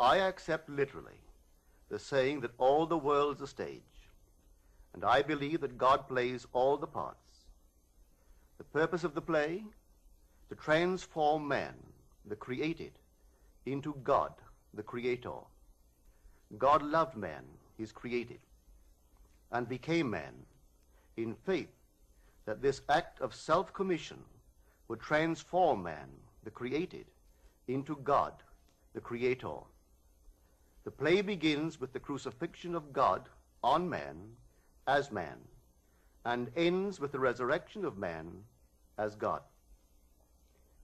I accept literally the saying that all the world's a stage, and I believe that God plays all the parts. The purpose of the play? To transform man, the created, into God, the creator. God loved man, his created, and became man in faith that this act of self-commission would transform man, the created, into God, the creator. The play begins with the crucifixion of God on man as man, and ends with the resurrection of man as God.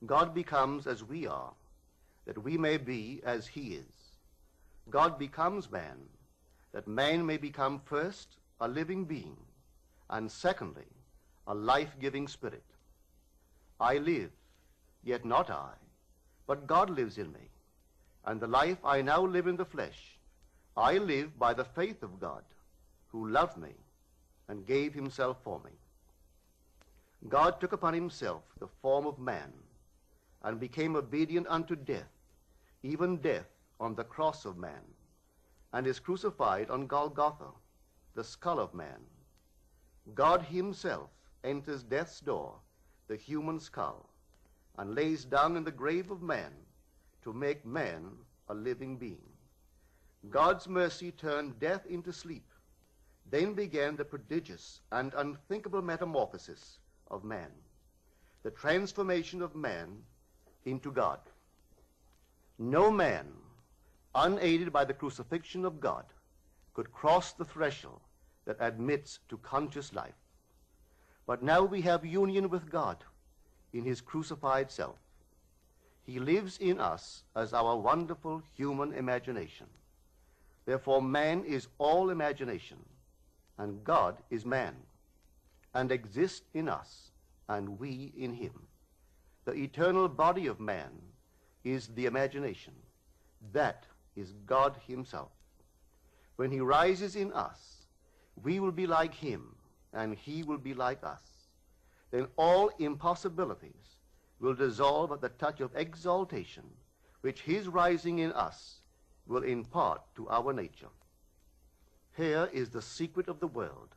God becomes as we are, that we may be as he is. God becomes man, that man may become first a living being, and secondly, a life-giving spirit. I live, yet not I, but God lives in me, and the life I now live in the flesh, I live by the faith of God, who loved me and gave himself for me. God took upon himself the form of man, and became obedient unto death, even death on the cross of man, and is crucified on Golgotha, the skull of man. God himself enters death's door, the human skull, and lays down in the grave of man to make man a living being. God's mercy turned death into sleep. Then began the prodigious and unthinkable metamorphosis of man, the transformation of man into God. No man, unaided by the crucifixion of God, could cross the threshold that admits to conscious life. But now we have union with God in his crucified self. He lives in us as our wonderful human imagination. Therefore, man is all imagination, and God is man, and exists in us, and we in him. The eternal body of man is the imagination. That is God himself. When he rises in us, we will be like him, and he will be like us. Then all impossibilities will dissolve at the touch of exaltation, which his rising in us will impart to our nature. Here is the secret of the world.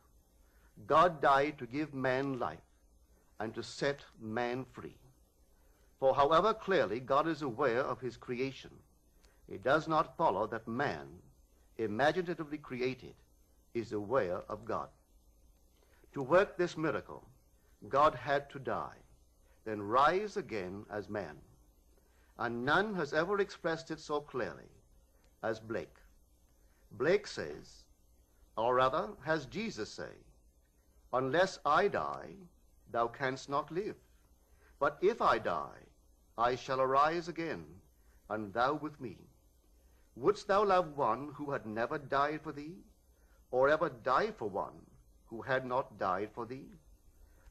God died to give man life and to set man free. For however clearly God is aware of his creation, it does not follow that man, imaginatively created, is aware of God. To work this miracle, God had to die, then rise again as man. And none has ever expressed it so clearly as Blake. Blake says, or rather has Jesus say, "Unless I die, thou canst not live. But if I die, I shall arise again, and thou with me. Wouldst thou love one who had never died for thee, or ever die for one who had not died for thee?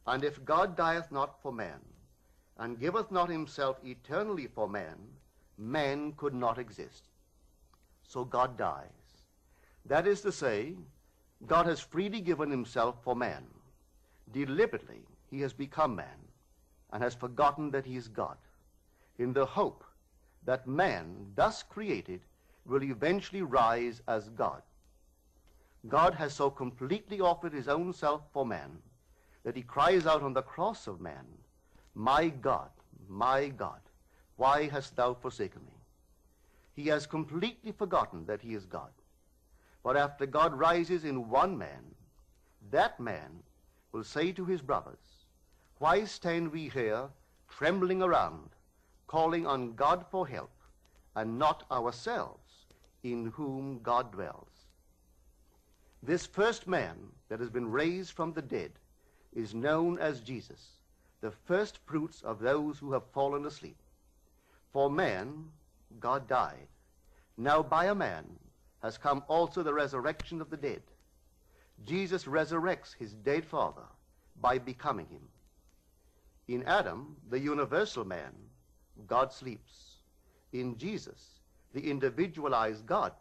And if God dieth not for man, and giveth not himself eternally for man, man could not exist." So God dies. That is to say, God has freely given himself for man. Deliberately, he has become man, and has forgotten that he is God, in the hope that man, thus created, will eventually rise as God. God has so completely offered his own self for man that he cries out on the cross of man, my God, why hast thou forsaken me?" He has completely forgotten that he is God. But after God rises in one man, that man will say to his brothers, "Why stand we here trembling around, calling on God for help, and not ourselves, in whom God dwells?" This first man that has been raised from the dead is known as Jesus, the first fruits of those who have fallen asleep. For man, God died. Now by a man has come also the resurrection of the dead. Jesus resurrects his dead father by becoming him. In Adam, the universal man, God sleeps. In Jesus, the individualized God,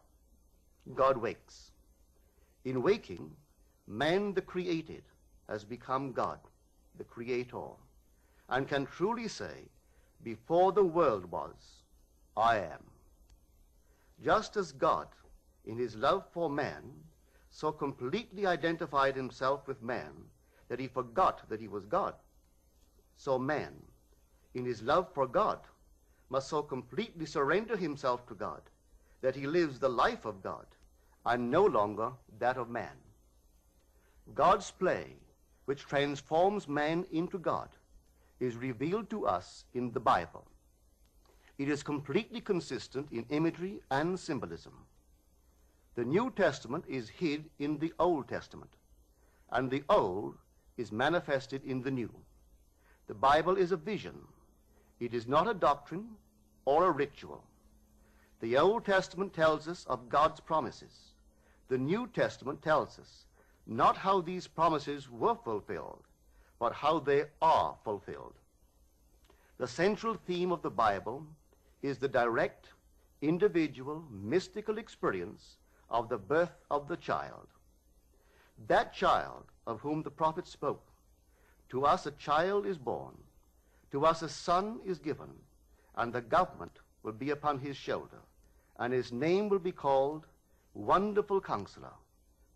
God wakes. In waking, man, the created, has become God, the creator, and can truly say, "Before the world was, I am." Just as God, in his love for man, so completely identified himself with man that he forgot that he was God, so man, in his love for God, must so completely surrender himself to God that he lives the life of God and no longer that of man. God's play, which transforms man into God, is revealed to us in the Bible. It is completely consistent in imagery and symbolism. The New Testament is hid in the Old Testament, and the Old is manifested in the New. The Bible is a vision. It is not a doctrine or a ritual. The Old Testament tells us of God's promises. The New Testament tells us not how these promises were fulfilled, but how they are fulfilled. The central theme of the Bible is the direct, individual, mystical experience of the birth of the child. That child of whom the prophet spoke. To us a child is born, to us a son is given, and the government will be upon his shoulder, and his name will be called Wonderful Counselor,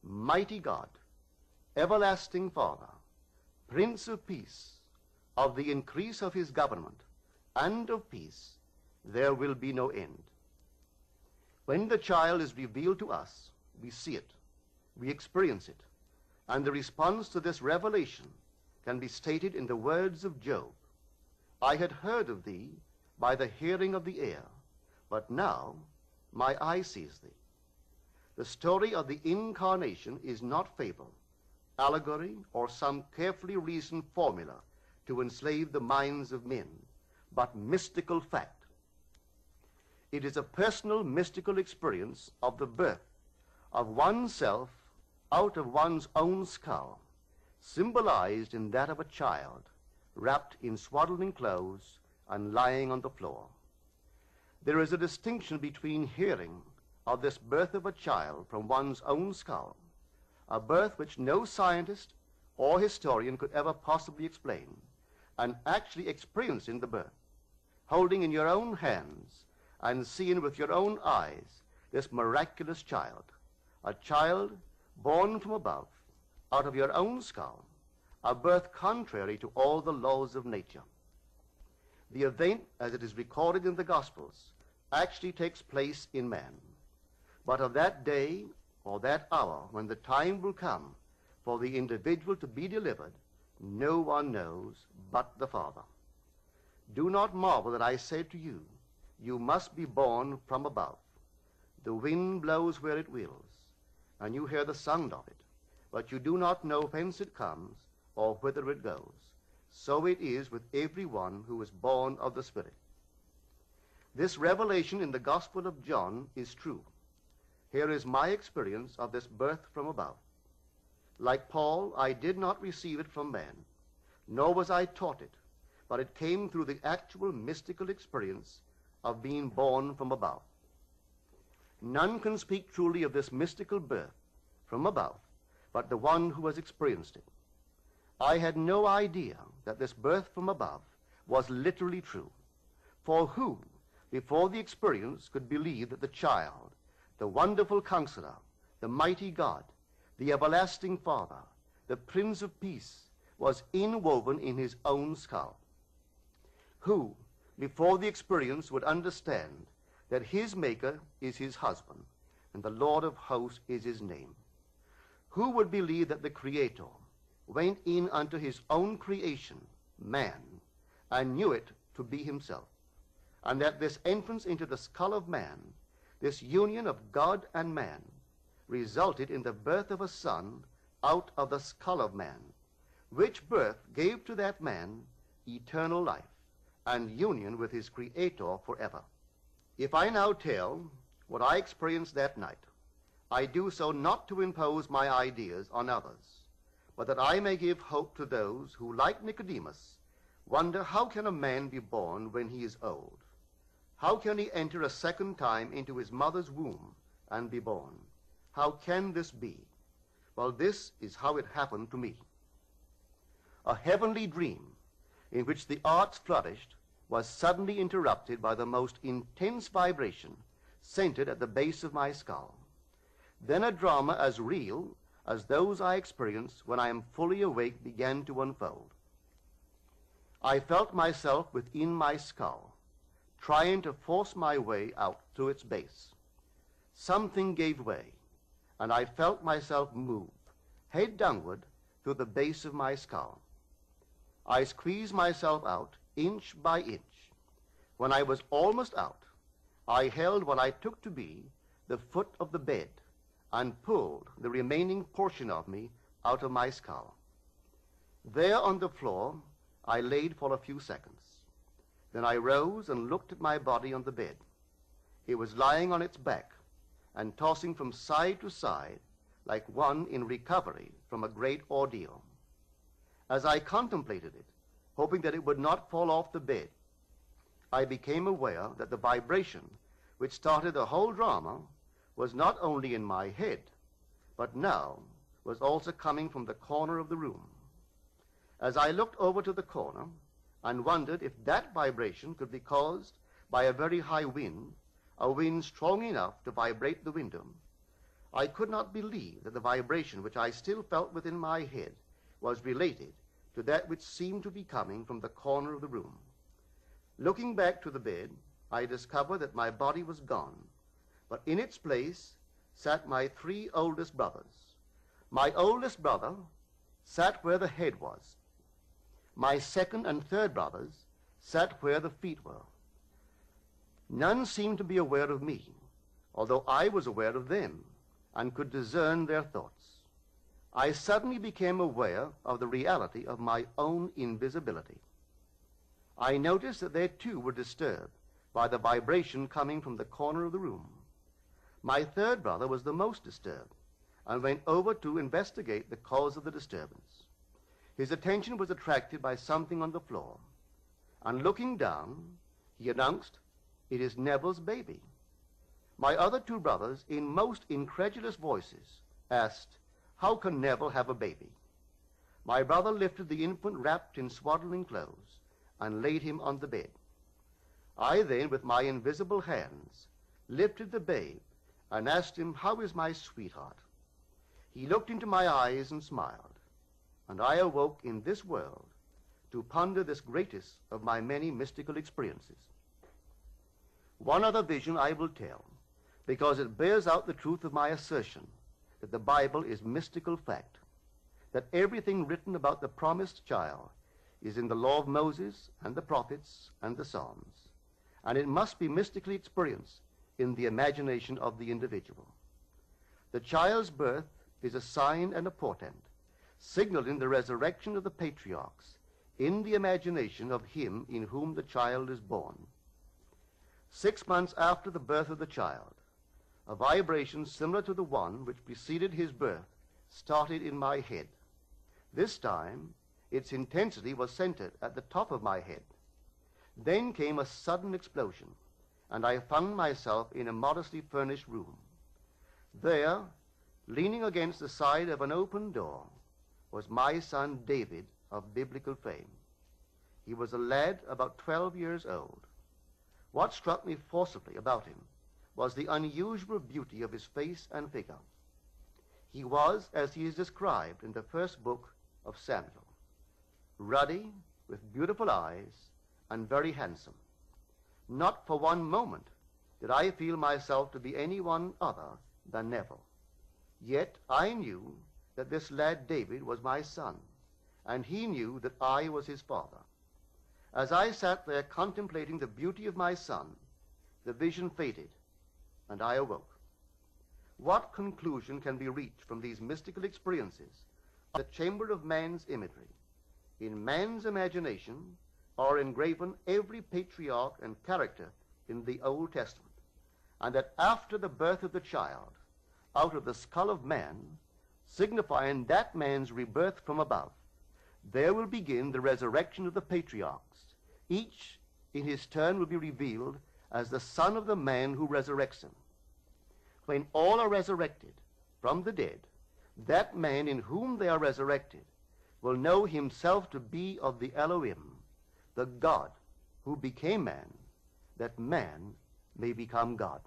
Mighty God, Everlasting Father, Prince of Peace. Of the increase of his government and of peace there will be no end. When the child is revealed to us, we see it, we experience it, and the response to this revelation can be stated in the words of Job. I had heard of thee by the hearing of the ear, but now my eye sees thee. The story of the incarnation is not fable, allegory, or some carefully reasoned formula to enslave the minds of men, but mystical fact. It is a personal mystical experience of the birth of oneself out of one's own skull, symbolized in that of a child, wrapped in swaddling clothes and lying on the floor. There is a distinction between hearing of this birth of a child from one's own skull, a birth which no scientist or historian could ever possibly explain, and actually experiencing the birth, holding in your own hands and seeing with your own eyes this miraculous child, a child born from above, out of your own skull, a birth contrary to all the laws of nature. The event, as it is recorded in the Gospels, actually takes place in man. But of that day or that hour when the time will come for the individual to be delivered, no one knows but the Father. Do not marvel that I say to you, you must be born from above. The wind blows where it wills, and you hear the sound of it, but you do not know whence it comes or whither it goes. So it is with everyone who is born of the Spirit. This revelation in the Gospel of John is true. Here is my experience of this birth from above. Like Paul, I did not receive it from man, nor was I taught it, but it came through the actual mystical experience of being born from above. None can speak truly of this mystical birth from above but the one who has experienced it. I had no idea that this birth from above was literally true. For who, before the experience, could believe that the child, the Wonderful Counselor, the Mighty God, the Everlasting Father, the Prince of Peace, was inwoven in his own skull? Who, before the experience, would understand that his Maker is his husband, and the Lord of hosts is his name? Who would believe that the Creator went in unto his own creation, man, and knew it to be himself, and that this entrance into the skull of man, this union of God and man, resulted in the birth of a son out of the skull of man, which birth gave to that man eternal life and union with his Creator forever? If I now tell what I experienced that night, I do so not to impose my ideas on others, but that I may give hope to those who, like Nicodemus, wonder how can a man be born when he is old? How can he enter a second time into his mother's womb and be born? How can this be? Well, this is how it happened to me. A heavenly dream in which the arts flourished was suddenly interrupted by the most intense vibration, centered at the base of my skull. Then a drama as real as those I experience when I am fully awake began to unfold. I felt myself within my skull, trying to force my way out through its base. Something gave way, and I felt myself move, head downward, through the base of my skull. I squeezed myself out inch by inch. When I was almost out, I held what I took to be the foot of the bed and pulled the remaining portion of me out of my skull. There on the floor, I laid for a few seconds. Then I rose and looked at my body on the bed. It was lying on its back and tossing from side to side like one in recovery from a great ordeal. As I contemplated it, hoping that it would not fall off the bed, I became aware that the vibration which started the whole drama was not only in my head, but now was also coming from the corner of the room. As I looked over to the corner and wondered if that vibration could be caused by a very high wind, a wind strong enough to vibrate the window, I could not believe that the vibration which I still felt within my head was related to that which seemed to be coming from the corner of the room. Looking back to the bed, I discovered that my body was gone, but in its place sat my three oldest brothers. My oldest brother sat where the head was. My second and third brothers sat where the feet were. None seemed to be aware of me, although I was aware of them and could discern their thoughts. I suddenly became aware of the reality of my own invisibility. I noticed that they too were disturbed by the vibration coming from the corner of the room. My third brother was the most disturbed and went over to investigate the cause of the disturbance. His attention was attracted by something on the floor, and looking down, he announced, "It is Neville's baby." My other two brothers, in most incredulous voices, asked, "How can Neville have a baby?" My brother lifted the infant wrapped in swaddling clothes and laid him on the bed. I then, with my invisible hands, lifted the babe and asked him, "How is my sweetheart?" He looked into my eyes and smiled, and I awoke in this world to ponder this greatest of my many mystical experiences. One other vision I will tell, because it bears out the truth of my assertion that the Bible is mystical fact, that everything written about the promised child is in the law of Moses and the prophets and the Psalms, and it must be mystically experienced in the imagination of the individual. The child's birth is a sign and a portent, signaling the resurrection of the patriarchs in the imagination of him in whom the child is born. 6 months after the birth of the child, a vibration similar to the one which preceded his birth started in my head. This time, its intensity was centered at the top of my head. Then came a sudden explosion, and I found myself in a modestly furnished room. There, leaning against the side of an open door, was my son David of biblical fame. He was a lad about 12 years old. What struck me forcibly about him was the unusual beauty of his face and figure. He was, as he is described in the first book of Samuel, ruddy, with beautiful eyes, and very handsome. Not for one moment did I feel myself to be anyone other than Neville. Yet I knew that this lad David was my son, and he knew that I was his father. As I sat there contemplating the beauty of my son, the vision faded, and I awoke. What conclusion can be reached from these mystical experiences? The chamber of man's imagery. In man's imagination are engraven every patriarch and character in the Old Testament, and that after the birth of the child, out of the skull of man, signifying that man's rebirth from above, there will begin the resurrection of the patriarchs. Each in his turn will be revealed as the son of the man who resurrects him. When all are resurrected from the dead, that man in whom they are resurrected will know himself to be of the Elohim, the God who became man, that man may become God.